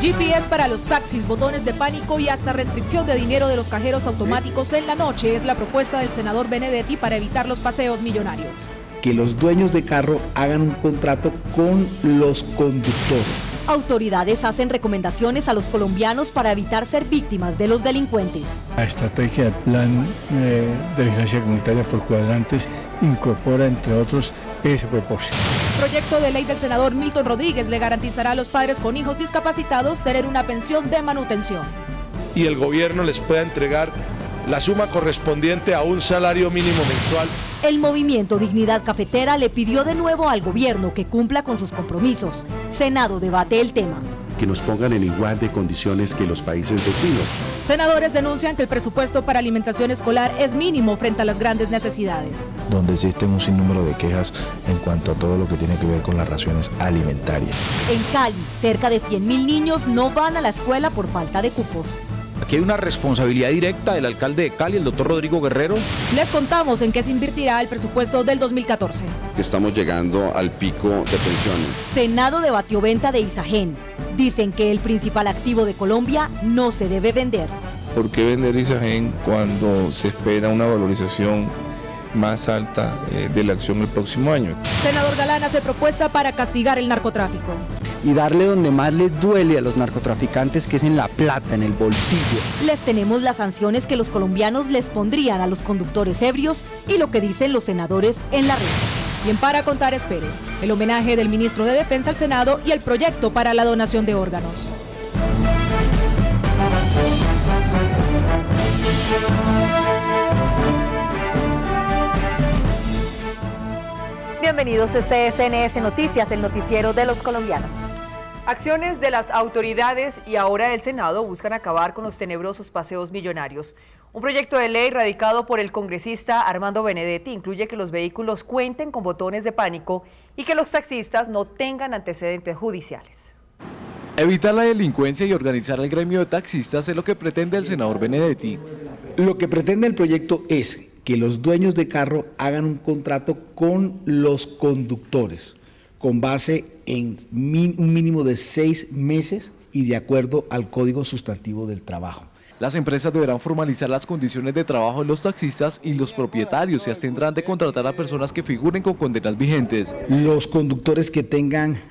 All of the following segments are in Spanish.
GPS para los taxis, botones de pánico y hasta restricción de dinero de los cajeros automáticos en la noche es la propuesta del senador Benedetti para evitar los paseos millonarios. Que los dueños de carro hagan un contrato con los conductores. Autoridades hacen recomendaciones a los colombianos para evitar ser víctimas de los delincuentes. La estrategia del plan de vigilancia comunitaria por cuadrantes incorpora, entre otros, ese propósito. El proyecto de ley del senador Milton Rodríguez le garantizará a los padres con hijos discapacitados tener una pensión de manutención. Y el gobierno les pueda entregar la suma correspondiente a un salario mínimo mensual. El movimiento Dignidad Cafetera le pidió de nuevo al gobierno que cumpla con sus compromisos. Senado debate el tema. Que nos pongan en igual de condiciones que los países vecinos. Senadores denuncian que el presupuesto para alimentación escolar es mínimo frente a las grandes necesidades. Donde existen un sinnúmero de quejas en cuanto a todo lo que tiene que ver con las raciones alimentarias. En Cali, cerca de 100.000 niños no van a la escuela por falta de cupos. Aquí hay una responsabilidad directa del alcalde de Cali, el doctor Rodrigo Guerrero. Les contamos en qué se invertirá el presupuesto del 2014. Estamos llegando al pico de pensiones. Senado debatió venta de Isagen. Dicen que el principal activo de Colombia no se debe vender. ¿Por qué vender Isagen cuando se espera una valorización más alta de la acción el próximo año? Senador Galán hace propuesta para castigar el narcotráfico. Y darle donde más les duele a los narcotraficantes, que es en la plata, en el bolsillo. Les tenemos las sanciones que los colombianos les pondrían a los conductores ebrios y lo que dicen los senadores en la red. Y en Para Contar espere, el homenaje del ministro de Defensa al Senado y el proyecto para la donación de órganos. Bienvenidos, este es CNS Noticias, el noticiero de los colombianos. Acciones de las autoridades y ahora el Senado buscan acabar con los tenebrosos paseos millonarios. Un proyecto de ley radicado por el congresista Armando Benedetti incluye que los vehículos cuenten con botones de pánico y que los taxistas no tengan antecedentes judiciales. Evitar la delincuencia y organizar el gremio de taxistas es lo que pretende el senador Benedetti. Lo que pretende el proyecto es que los dueños de carro hagan un contrato con los conductores, con base en un mínimo de 6 meses y de acuerdo al Código Sustantivo del Trabajo. Las empresas deberán formalizar las condiciones de trabajo de los taxistas y los propietarios se abstendrán de contratar a personas que figuren con condenas vigentes. Los conductores que tengan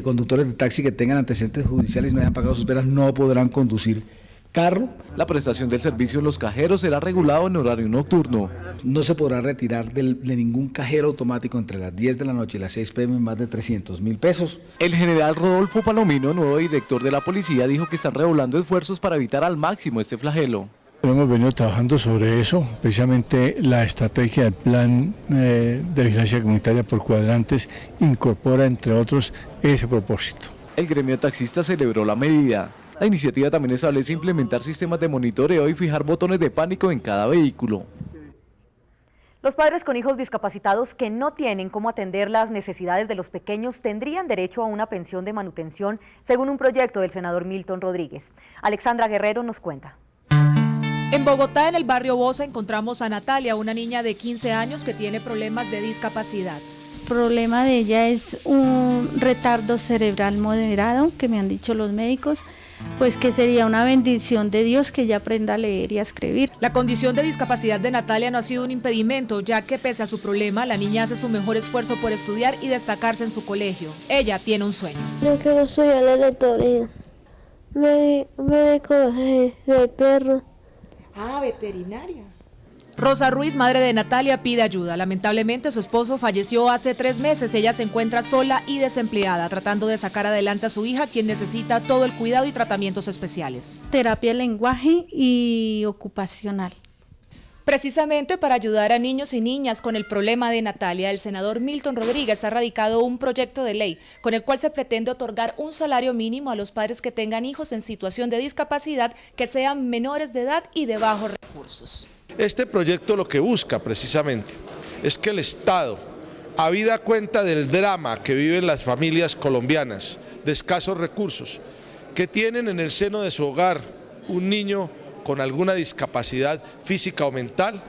conductores de taxi que tengan antecedentes judiciales y no hayan pagado sus penas no podrán conducir carro. La prestación del servicio en los cajeros será regulado en horario nocturno. No se podrá retirar de ningún cajero automático entre las 10 de la noche y las 6 p.m. más de 300.000 pesos. El general Rodolfo Palomino, nuevo director de la policía, dijo que están redoblando esfuerzos para evitar al máximo este flagelo. Hemos venido trabajando sobre eso, precisamente la estrategia del plan de vigilancia comunitaria por cuadrantes incorpora, entre otros, ese propósito. El gremio de taxistas celebró la medida. La iniciativa también establece implementar sistemas de monitoreo y fijar botones de pánico en cada vehículo. Los padres con hijos discapacitados que no tienen cómo atender las necesidades de los pequeños tendrían derecho a una pensión de manutención, según un proyecto del senador Milton Rodríguez. Alexandra Guerrero nos cuenta. En Bogotá, en el barrio Bosa, encontramos a Natalia, una niña de 15 años que tiene problemas de discapacidad. El problema de ella es un retardo cerebral moderado, que me han dicho los médicos, pues que sería una bendición de Dios que ella aprenda a leer y a escribir. La condición de discapacidad de Natalia no ha sido un impedimento, ya que pese a su problema, la niña hace su mejor esfuerzo por estudiar y destacarse en su colegio. Ella tiene un sueño. Yo quiero estudiar la veterinaria, médico de perro. Ah, veterinaria. Rosa Ruiz, madre de Natalia, pide ayuda. Lamentablemente su esposo falleció hace 3 meses. Ella se encuentra sola y desempleada, tratando de sacar adelante a su hija, quien necesita todo el cuidado y tratamientos especiales. Terapia de lenguaje y ocupacional. Precisamente para ayudar a niños y niñas con el problema de Natalia, el senador Milton Rodríguez ha radicado un proyecto de ley con el cual se pretende otorgar un salario mínimo a los padres que tengan hijos en situación de discapacidad que sean menores de edad y de bajos recursos. Este proyecto lo que busca precisamente es que el Estado, habida cuenta del drama que viven las familias colombianas de escasos recursos, que tienen en el seno de su hogar un niño con alguna discapacidad física o mental,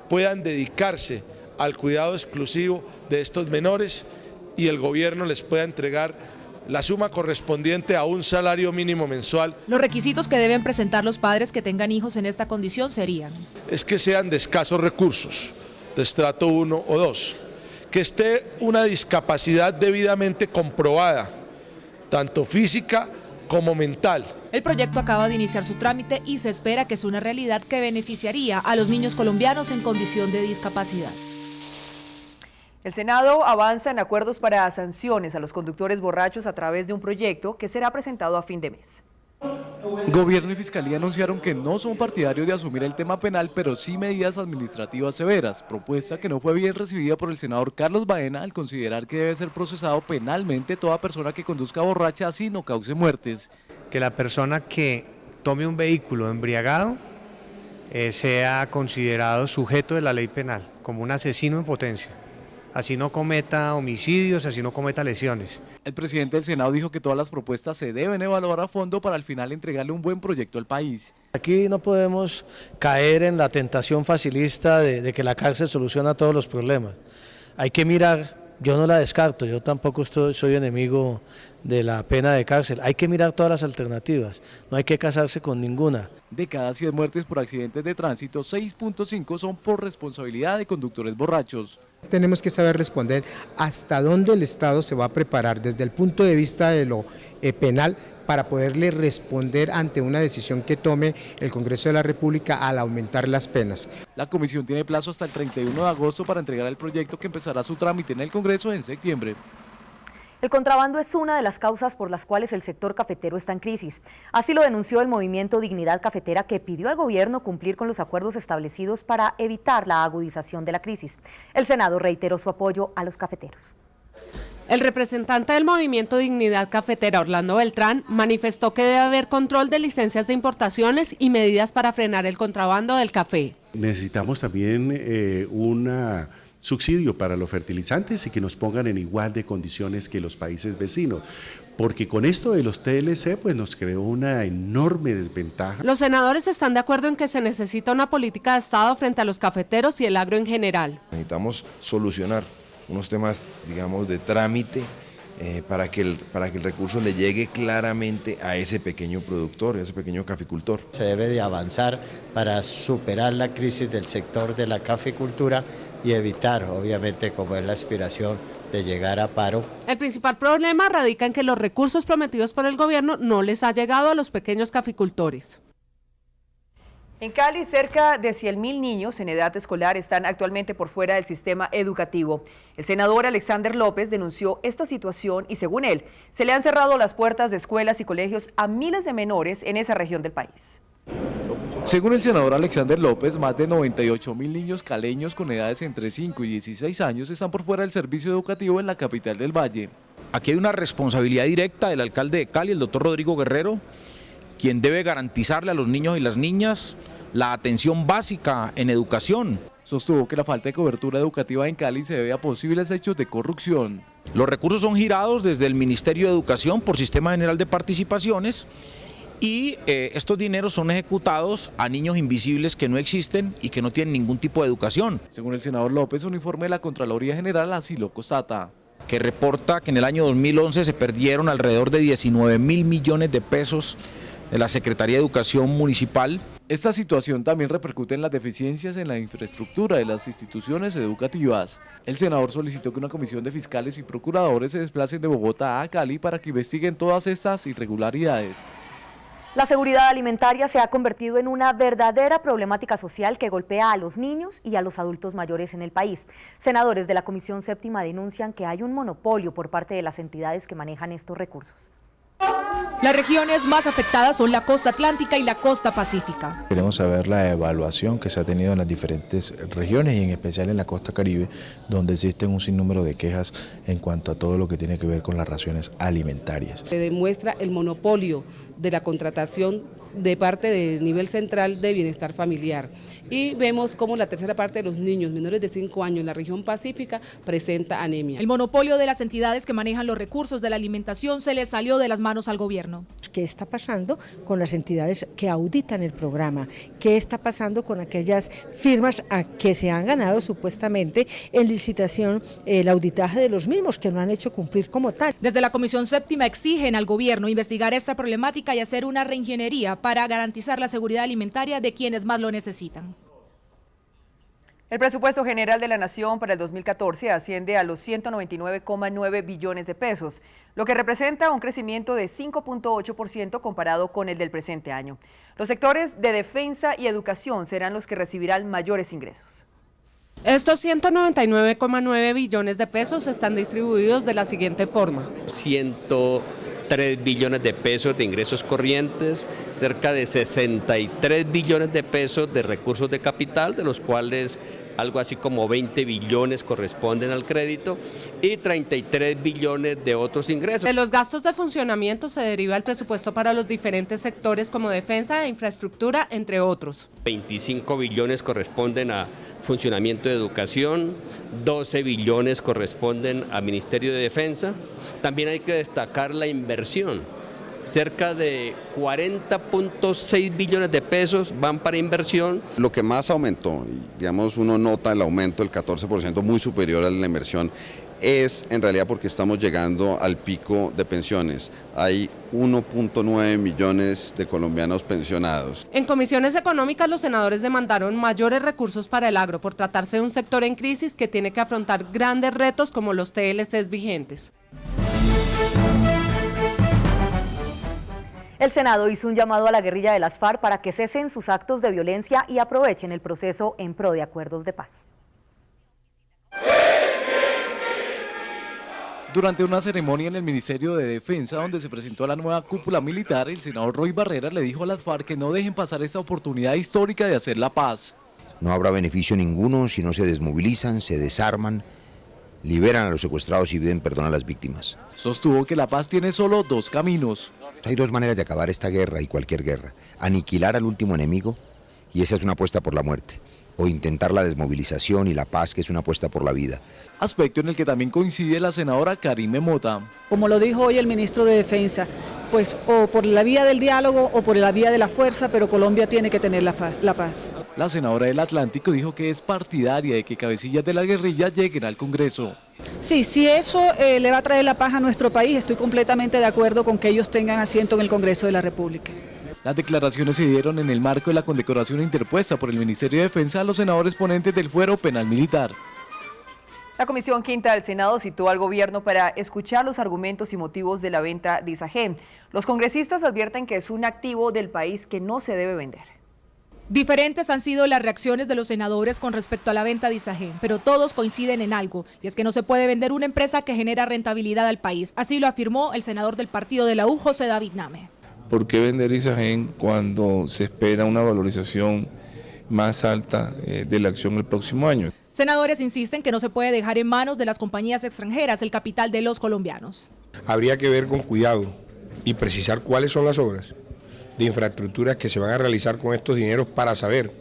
puedan dedicarse al cuidado exclusivo de estos menores y el gobierno les pueda entregar la suma correspondiente a un salario mínimo mensual. Los requisitos que deben presentar los padres que tengan hijos en esta condición serían: Es que sean de escasos recursos, de estrato 1 o 2, que esté una discapacidad debidamente comprobada, tanto física como mental. El proyecto acaba de iniciar su trámite y se espera que sea una realidad que beneficiaría a los niños colombianos en condición de discapacidad. El Senado avanza en acuerdos para sanciones a los conductores borrachos a través de un proyecto que será presentado a fin de mes. Gobierno y Fiscalía anunciaron que no son partidarios de asumir el tema penal, pero sí medidas administrativas severas, propuesta que no fue bien recibida por el senador Carlos Baena al considerar que debe ser procesado penalmente toda persona que conduzca borracha así no cause muertes. Que la persona que tome un vehículo embriagado sea considerado sujeto de la ley penal, como un asesino en potencia. Así no cometa homicidios, así no cometa lesiones. El presidente del Senado dijo que todas las propuestas se deben evaluar a fondo para al final entregarle un buen proyecto al país. Aquí no podemos caer en la tentación facilista de que la cárcel soluciona todos los problemas. Hay que mirar, yo no la descarto, yo tampoco soy enemigo de la pena de cárcel. Hay que mirar todas las alternativas, no hay que casarse con ninguna. De cada 100 muertes por accidentes de tránsito, 6.5 son por responsabilidad de conductores borrachos. Tenemos que saber responder hasta dónde el Estado se va a preparar desde el punto de vista de lo penal para poderle responder ante una decisión que tome el Congreso de la República al aumentar las penas. La comisión tiene plazo hasta el 31 de agosto para entregar el proyecto que empezará su trámite en el Congreso en septiembre. El contrabando es una de las causas por las cuales el sector cafetero está en crisis. Así lo denunció el movimiento Dignidad Cafetera, que pidió al gobierno cumplir con los acuerdos establecidos para evitar la agudización de la crisis. El Senado reiteró su apoyo a los cafeteros. El representante del movimiento Dignidad Cafetera, Orlando Beltrán, manifestó que debe haber control de licencias de importaciones y medidas para frenar el contrabando del café. Necesitamos también una subsidio para los fertilizantes y que nos pongan en igual de condiciones que los países vecinos, porque con esto de los TLC pues nos creó una enorme desventaja. Los senadores están de acuerdo en que se necesita una política de Estado frente a los cafeteros y el agro en general. Necesitamos solucionar unos temas, digamos, de trámite para que el recurso le llegue claramente a ese pequeño productor, a ese pequeño caficultor. Se debe de avanzar para superar la crisis del sector de la caficultura y evitar, obviamente, como es la aspiración de llegar a paro. El principal problema radica en que los recursos prometidos por el gobierno no les ha llegado a los pequeños caficultores. En Cali, cerca de 100.000 niños en edad escolar están actualmente por fuera del sistema educativo. El senador Alexander López denunció esta situación y, según él, se le han cerrado las puertas de escuelas y colegios a miles de menores en esa región del país. Según el senador Alexander López, más de 98.000 niños caleños con edades entre 5 y 16 años están por fuera del servicio educativo en la capital del Valle. Aquí hay una responsabilidad directa del alcalde de Cali, el doctor Rodrigo Guerrero, quien debe garantizarle a los niños y las niñas la atención básica en educación. Sostuvo que la falta de cobertura educativa en Cali se debe a posibles hechos de corrupción. Los recursos son girados desde el Ministerio de Educación por Sistema General de Participaciones y estos dineros son ejecutados a niños invisibles que no existen y que no tienen ningún tipo de educación. Según el senador López, un informe de la Contraloría General así lo constata. Que reporta que en el año 2011 se perdieron alrededor de 19.000 millones de pesos de la Secretaría de Educación Municipal. Esta situación también repercute en las deficiencias en la infraestructura de las instituciones educativas. El senador solicitó que una comisión de fiscales y procuradores se desplacen de Bogotá a Cali para que investiguen todas estas irregularidades. La seguridad alimentaria se ha convertido en una verdadera problemática social que golpea a los niños y a los adultos mayores en el país. Senadores de la Comisión Séptima denuncian que hay un monopolio por parte de las entidades que manejan estos recursos. Las regiones más afectadas son la costa atlántica y la costa pacífica. Queremos saber la evaluación que se ha tenido en las diferentes regiones y en especial en la costa caribe, donde existen un sinnúmero de quejas en cuanto a todo lo que tiene que ver con las raciones alimentarias. Se demuestra el monopolio de la contratación de parte del nivel central de bienestar familiar y vemos como la tercera parte de los niños menores de 5 años en la región pacífica presenta anemia. El monopolio de las entidades que manejan los recursos de la alimentación se les salió de las manos al gobierno. qué está pasando con las entidades que auditan el programa, qué está pasando con aquellas firmas que se han ganado supuestamente en licitación el auditaje de los mismos, que no han hecho cumplir como tal. Desde la Comisión Séptima exigen al gobierno investigar esta problemática y hacer una reingeniería para garantizar la seguridad alimentaria de quienes más lo necesitan. El presupuesto general de la Nación para el 2014 asciende a los 199,9 billones de pesos, lo que representa un crecimiento de 5.8% comparado con el del presente año. Los sectores de defensa y educación serán los que recibirán mayores ingresos. Estos 199,9 billones de pesos están distribuidos de la siguiente forma. 103 billones de pesos de ingresos corrientes, cerca de 63 billones de pesos de recursos de capital, de los cuales algo así como 20 billones corresponden al crédito y 33 billones de otros ingresos. De los gastos de funcionamiento se deriva el presupuesto para los diferentes sectores como defensa e infraestructura, entre otros. 25 billones corresponden a funcionamiento de educación, 12 billones corresponden al Ministerio de Defensa. También hay que destacar la inversión. Cerca de 40.6 billones de pesos van para inversión. Lo que más aumentó, digamos, uno nota el aumento del 14%, muy superior a la inversión, es en realidad porque estamos llegando al pico de pensiones. Hay 1.9 millones de colombianos pensionados. En comisiones económicas los senadores demandaron mayores recursos para el agro por tratarse de un sector en crisis que tiene que afrontar grandes retos como los TLCs vigentes. El Senado hizo un llamado a la guerrilla de las FARC para que cesen sus actos de violencia y aprovechen el proceso en pro de acuerdos de paz. Durante una ceremonia en el Ministerio de Defensa, donde se presentó a la nueva cúpula militar, el senador Roy Barreras le dijo a las FARC que no dejen pasar esta oportunidad histórica de hacer la paz. No habrá beneficio ninguno si no se desmovilizan, se desarman, liberan a los secuestrados y piden perdón a las víctimas. Sostuvo que la paz tiene solo dos caminos. Hay dos maneras de acabar esta guerra y cualquier guerra. Aniquilar al último enemigo, y esa es una apuesta por la muerte. O intentar la desmovilización y la paz, que es una apuesta por la vida. Aspecto en el que también coincide la senadora Karime Mota. Como lo dijo hoy el ministro de Defensa, pues o por la vía del diálogo o por la vía de la fuerza, pero Colombia tiene que tener la paz. La senadora del Atlántico dijo que es partidaria de que cabecillas de la guerrilla lleguen al Congreso. Sí, si eso le va a traer la paz a nuestro país, estoy completamente de acuerdo con que ellos tengan asiento en el Congreso de la República. Las declaraciones se dieron en el marco de la condecoración interpuesta por el Ministerio de Defensa a los senadores ponentes del fuero penal militar. La Comisión Quinta del Senado citó al gobierno para escuchar los argumentos y motivos de la venta de Isagen. Los congresistas advierten que es un activo del país que no se debe vender. Diferentes han sido las reacciones de los senadores con respecto a la venta de Isagen, pero todos coinciden en algo, y es que no se puede vender una empresa que genera rentabilidad al país. Así lo afirmó el senador del partido de la U, José David Name. ¿Por qué vender Isagen cuando se espera una valorización más alta de la acción el próximo año? Senadores insisten que no se puede dejar en manos de las compañías extranjeras el capital de los colombianos. Habría que ver con cuidado y precisar cuáles son las obras de infraestructura que se van a realizar con estos dineros para saber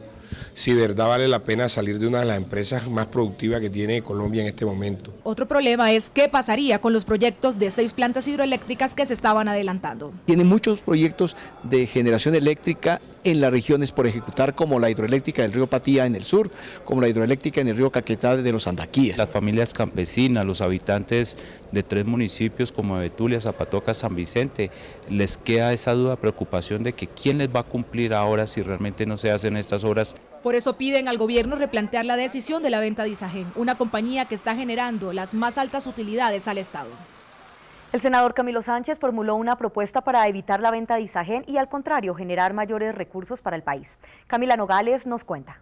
si de verdad vale la pena salir de una de las empresas más productivas que tiene Colombia en este momento. Otro problema es qué pasaría con los proyectos de 6 plantas hidroeléctricas que se estaban adelantando. Tiene muchos proyectos de generación eléctrica en las regiones por ejecutar, como la hidroeléctrica del río Patía en el sur, como la hidroeléctrica en el río Caquetá de los Andaquíes. Las familias campesinas, los habitantes de 3 municipios como Betulia, Zapatoca, San Vicente, les queda esa duda, preocupación de que quién les va a cumplir ahora si realmente no se hacen estas obras. Por eso piden al gobierno replantear la decisión de la venta de Isagen, una compañía que está generando las más altas utilidades al Estado. El senador Camilo Sánchez formuló una propuesta para evitar la venta de Isagen y, al contrario, generar mayores recursos para el país. Camila Nogales nos cuenta.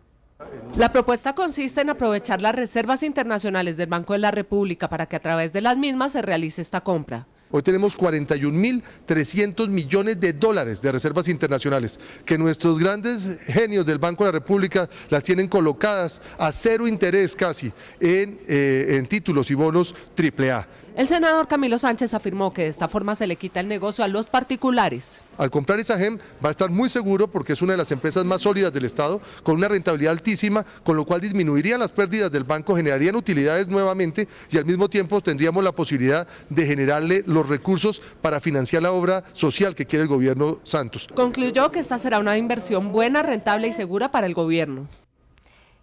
La propuesta consiste en aprovechar las reservas internacionales del Banco de la República para que a través de las mismas se realice esta compra. Hoy tenemos 41.300 millones de dólares de reservas internacionales, que nuestros grandes genios del Banco de la República las tienen colocadas a cero interés casi en títulos y bonos AAA. El senador Camilo Sánchez afirmó que de esta forma se le quita el negocio a los particulares. Al comprar Isagen va a estar muy seguro porque es una de las empresas más sólidas del Estado, con una rentabilidad altísima, con lo cual disminuirían las pérdidas del banco, generarían utilidades nuevamente y al mismo tiempo tendríamos la posibilidad de generarle los recursos para financiar la obra social que quiere el gobierno Santos. Concluyó que esta será una inversión buena, rentable y segura para el gobierno.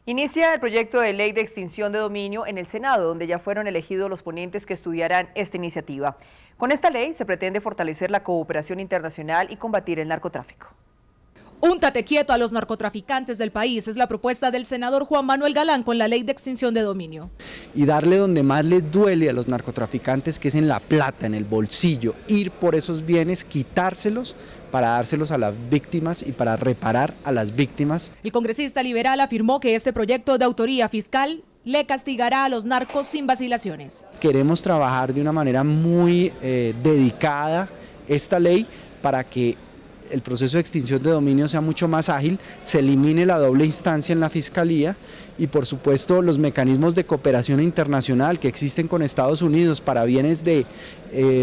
Inicia el proyecto de ley de extinción de dominio en el Senado, donde ya fueron elegidos los ponentes que estudiarán esta iniciativa. Con esta ley se pretende fortalecer la cooperación internacional y combatir el narcotráfico. Úntate quieto a los narcotraficantes del país es la propuesta del senador Juan Manuel Galán con la ley de extinción de dominio. Y darle donde más les duele a los narcotraficantes, que es en la plata, en el bolsillo, ir por esos bienes, quitárselos para dárselos a las víctimas y para reparar a las víctimas. El congresista liberal afirmó que este proyecto de autoría fiscal le castigará a los narcos sin vacilaciones. Queremos trabajar de una manera muy dedicada esta ley para que el proceso de extinción de dominio sea mucho más ágil, se elimine la doble instancia en la Fiscalía y por supuesto los mecanismos de cooperación internacional que existen con Estados Unidos para bienes de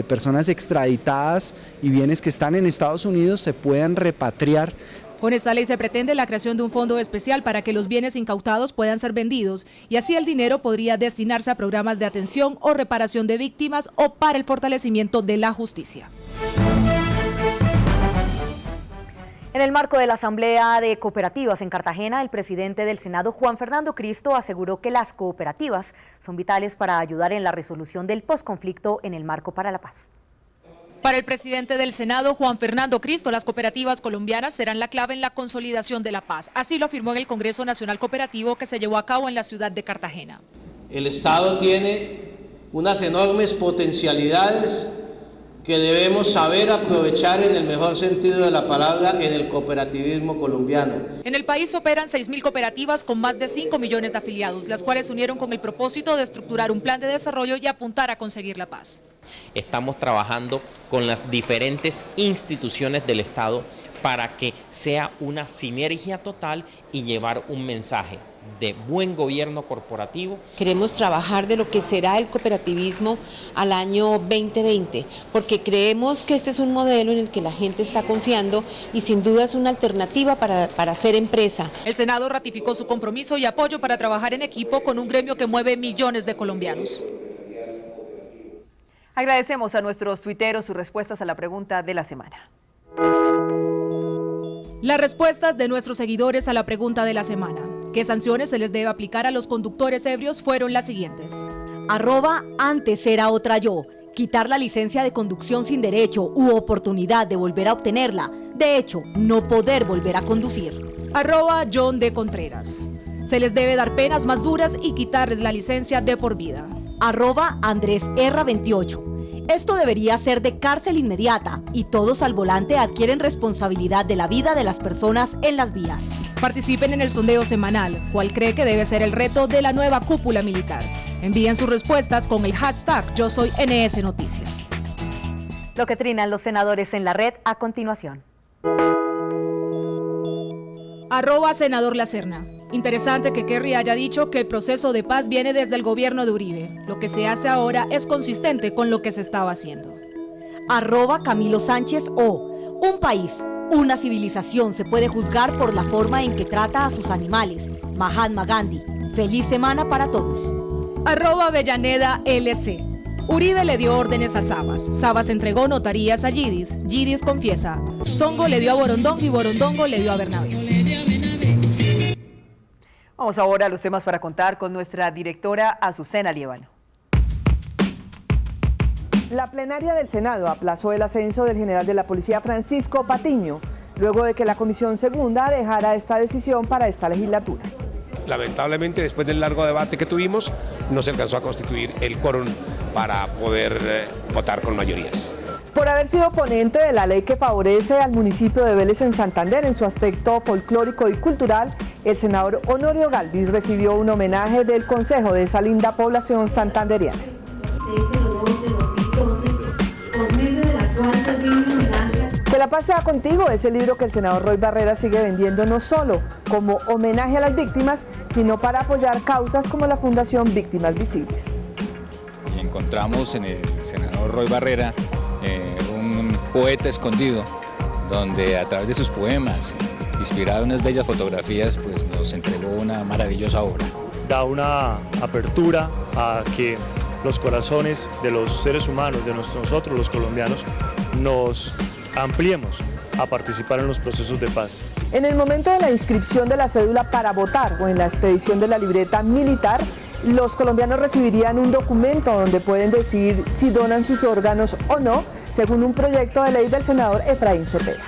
personas extraditadas y bienes que están en Estados Unidos se puedan repatriar. Con esta ley se pretende la creación de un fondo especial para que los bienes incautados puedan ser vendidos y así el dinero podría destinarse a programas de atención o reparación de víctimas o para el fortalecimiento de la justicia. En el marco de la Asamblea de Cooperativas en Cartagena, el presidente del Senado, Juan Fernando Cristo, aseguró que las cooperativas son vitales para ayudar en la resolución del posconflicto en el marco para la paz. Para el presidente del Senado, Juan Fernando Cristo, las cooperativas colombianas serán la clave en la consolidación de la paz. Así lo afirmó en el Congreso Nacional Cooperativo que se llevó a cabo en la ciudad de Cartagena. El Estado tiene unas enormes potencialidades que debemos saber aprovechar en el mejor sentido de la palabra en el cooperativismo colombiano. En el país operan 6.000 cooperativas con más de 5 millones de afiliados, las cuales se unieron con el propósito de estructurar un plan de desarrollo y apuntar a conseguir la paz. Estamos trabajando con las diferentes instituciones del Estado para que sea una sinergia total y llevar un mensaje de buen gobierno corporativo. Queremos trabajar de lo que será el cooperativismo al año 2020, porque creemos que este es un modelo en el que la gente está confiando y sin duda es una alternativa para hacer empresa. El Senado ratificó su compromiso y apoyo para trabajar en equipo con un gremio que mueve millones de colombianos. Agradecemos a nuestros tuiteros sus respuestas a la pregunta de la semana. Las respuestas de nuestros seguidores a la pregunta de la semana. ¿Qué sanciones se les debe aplicar a los conductores ebrios? Fueron las siguientes. @antes era otra yo. Quitar la licencia de conducción sin derecho u oportunidad de volver a obtenerla. De hecho, no poder volver a conducir. @John D. Contreras. Se les debe dar penas más duras y quitarles la licencia de por vida. @Andrés R. 28. Esto debería ser de cárcel inmediata y todos al volante adquieren responsabilidad de la vida de las personas en las vías. Participen en el sondeo semanal. ¿Cuál cree que debe ser el reto de la nueva cúpula militar? Envíen sus respuestas con el hashtag Yo Soy NS Noticias. Lo que trinan los senadores en la red a continuación. @senador La Serna. Interesante que Kerry haya dicho que el proceso de paz viene desde el gobierno de Uribe. Lo que se hace ahora es consistente con lo que se estaba haciendo. @Camilo Sánchez O. Un país, una civilización se puede juzgar por la forma en que trata a sus animales. Mahatma Gandhi. Feliz semana para todos. @Avellaneda LC. Uribe le dio órdenes a Sabas. Sabas entregó notarías a Yidis. Yidis confiesa. Songo le dio a Borondongo y Borondongo le dio a Bernabé. Vamos ahora a los temas para contar con nuestra directora Azucena Liévano. La plenaria del Senado aplazó el ascenso del general de la policía Francisco Patiño, luego de que la Comisión Segunda dejara esta decisión para esta legislatura. Lamentablemente, después del largo debate que tuvimos, no se alcanzó a constituir el quórum para poder votar con mayorías. Por haber sido ponente de la ley que favorece al municipio de Vélez en Santander en su aspecto folclórico y cultural, el senador Honorio Galvis recibió un homenaje del Consejo de esa linda población santanderiana. Que la paz sea contigo es el libro que el senador Roy Barreras sigue vendiendo no solo como homenaje a las víctimas, sino para apoyar causas como la Fundación Víctimas Visibles. Y encontrar encontramos en el senador Roy Barrera un poeta escondido, donde a través de sus poemas, inspirado en unas bellas fotografías, pues nos entregó una maravillosa obra. Da una apertura a que los corazones de los seres humanos, de nosotros los colombianos, nos ampliemos a participar en los procesos de paz. En el momento de la inscripción de la cédula para votar o en la expedición de la libreta militar, los colombianos recibirían un documento donde pueden decidir si donan sus órganos o no, según un proyecto de ley del senador Efraín Cepeda.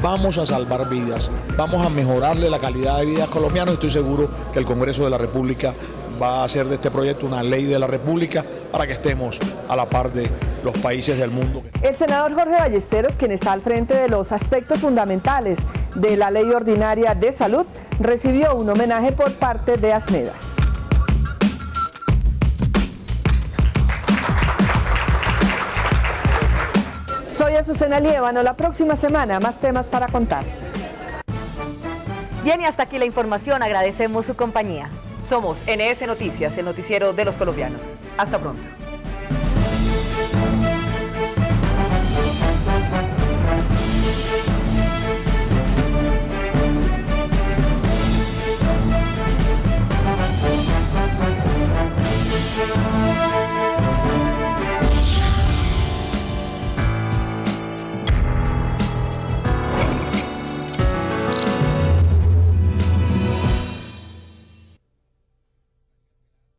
Vamos a salvar vidas, vamos a mejorarle la calidad de vida a los colombianos. Estoy seguro que el Congreso de la República va a hacer de este proyecto una ley de la República para que estemos a la par de los países del mundo. El senador Jorge Ballesteros, quien está al frente de los aspectos fundamentales de la Ley Ordinaria de Salud, recibió un homenaje por parte de Asmedas. Soy Azucena Liévano. La próxima semana más temas para contar. Bien, y hasta aquí la información. Agradecemos su compañía. Somos NS Noticias, el noticiero de los colombianos. Hasta pronto.